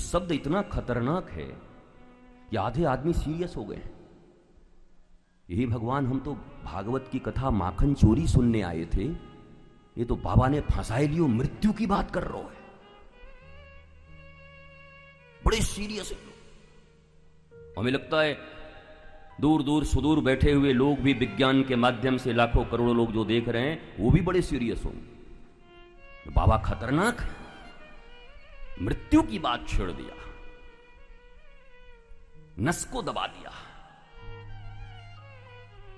शब्द इतना खतरनाक है कि आधे आदमी सीरियस हो गए हैं। यही भगवान, हम तो भागवत की कथा माखन चोरी सुनने आए थे, ये तो बाबा ने फंसाए लियो मृत्यु की बात कर रहा है। बड़े सीरियस है। हमें लगता है दूर दूर सुदूर बैठे हुए लोग भी विज्ञान के माध्यम से लाखों करोड़ों लोग जो देख रहे हैं वो भी बड़े सीरियस होंगे। बाबा खतरनाक है, मृत्यु की बात छेड़ दिया, नस को दबा दिया।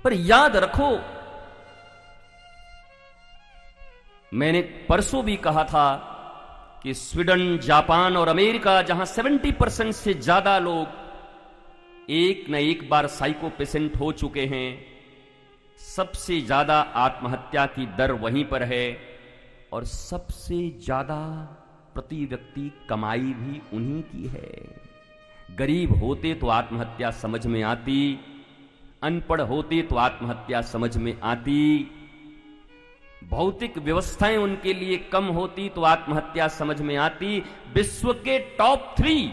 पर याद रखो, मैंने परसों भी कहा था कि स्वीडन, जापान और अमेरिका, जहां 70% से ज्यादा लोग एक न एक बार साइको पेशेंट हो चुके हैं, सबसे ज्यादा आत्महत्या की दर वहीं पर है और सबसे ज्यादा प्रति व्यक्ति कमाई भी उन्हीं की है। गरीब होते तो आत्महत्या समझ में आती, अनपढ़ होते तो आत्महत्या समझ में आती, भौतिक व्यवस्थाएं उनके लिए कम होती तो आत्महत्या समझ में आती। विश्व के टॉप 3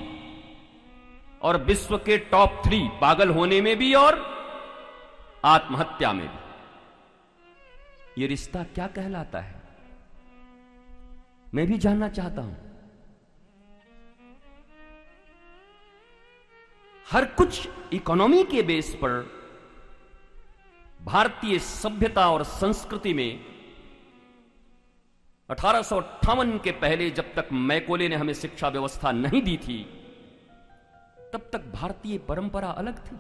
और विश्व के टॉप 3 पागल होने में भी और आत्महत्या में भी। ये रिश्ता क्या कहलाता है, मैं भी जानना चाहता हूं। हर कुछ इकोनॉमी के बेस पर भारतीय सभ्यता और संस्कृति में 1858 के पहले, जब तक मैकोले ने हमें शिक्षा व्यवस्था नहीं दी थी, तब तक भारतीय परंपरा अलग थी।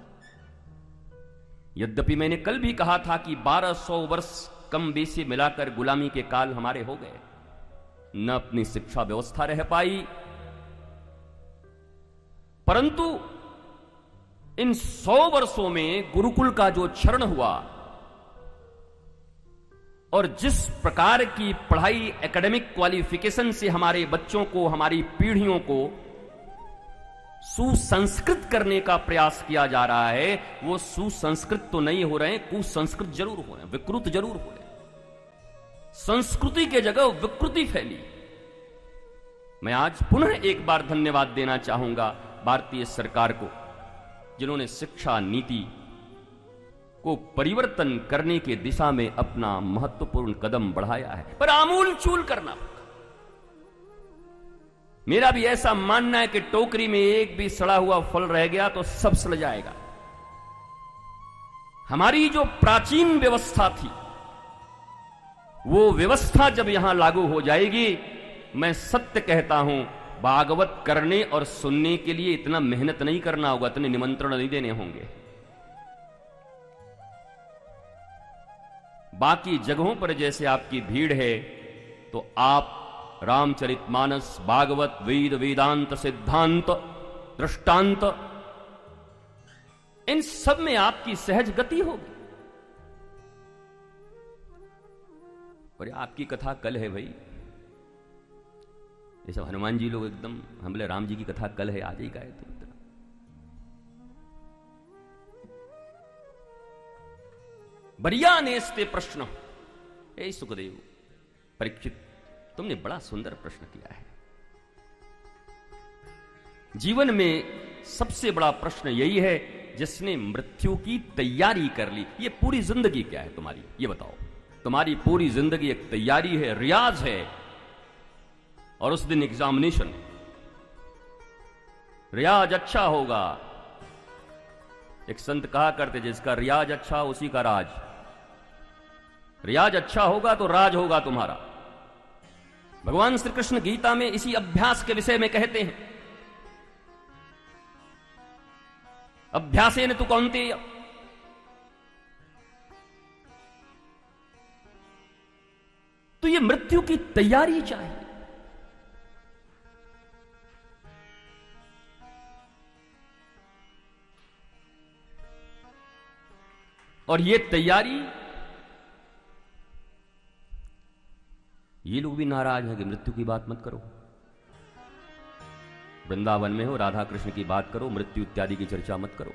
यद्यपि मैंने कल भी कहा था कि 1200 वर्ष कम बेसी मिलाकर गुलामी के काल हमारे हो गए, न अपनी शिक्षा व्यवस्था रह पाई। परंतु इन 100 वर्षों में गुरुकुल का जो क्षरण हुआ और जिस प्रकार की पढ़ाई, एकेडमिक क्वालिफिकेशन से हमारे बच्चों को, हमारी पीढ़ियों को सुसंस्कृत करने का प्रयास किया जा रहा है, वो सुसंस्कृत तो नहीं हो रहे, कुसंस्कृत जरूर हो रहे हैं, विकृत जरूर हो रहे हैं। संस्कृति के जगह विकृति फैली। मैं आज पुनः एक बार धन्यवाद देना चाहूंगा भारतीय सरकार को, जिन्होंने शिक्षा नीति को परिवर्तन करने की दिशा में अपना महत्वपूर्ण कदम बढ़ाया है। पर आमूल चूल करना। मेरा भी ऐसा मानना है कि टोकरी में एक भी सड़ा हुआ फल रह गया तो सब सड़ जाएगा। हमारी जो प्राचीन व्यवस्था थी, वो व्यवस्था जब यहां लागू हो जाएगी, मैं सत्य कहता हूं, भागवत करने और सुनने के लिए इतना मेहनत नहीं करना होगा, इतने निमंत्रण नहीं देने होंगे। बाकी जगहों पर जैसे आपकी भीड़ है, तो आप रामचरितमानस, भागवत, वेद, वेदांत, सिद्धांत, दृष्टांत, इन सब में आपकी सहज गति होगी। और आपकी कथा कल है भाई, ये सब हनुमान जी लोग एकदम, हम बोले राम जी की कथा कल है, आज ही का है। तो बढ़िया नेस्ते प्रश्न, हे सुखदेव, परीक्षित, तुमने बड़ा सुंदर प्रश्न किया है। जीवन में सबसे बड़ा प्रश्न यही है, जिसने मृत्यु की तैयारी कर ली। ये पूरी जिंदगी क्या है तुम्हारी, ये बताओ। तुम्हारी पूरी जिंदगी एक तैयारी है, रियाज है, और उस दिन एग्जामिनेशन। रियाज अच्छा होगा, एक संत कहा करते, जिसका रियाज अच्छा उसी का राज। रियाज अच्छा होगा तो राज होगा तुम्हारा। भगवान श्री कृष्ण गीता में इसी अभ्यास के विषय में कहते हैं, अभ्यासेन तु कौन्तेय, तो ये मृत्यु की तैयारी चाहिए। और ये तैयारी, ये लोग भी नाराज हैं कि मृत्यु की बात मत करो। वृंदावन में हो, राधा कृष्ण की बात करो, मृत्यु इत्यादि की चर्चा मत करो।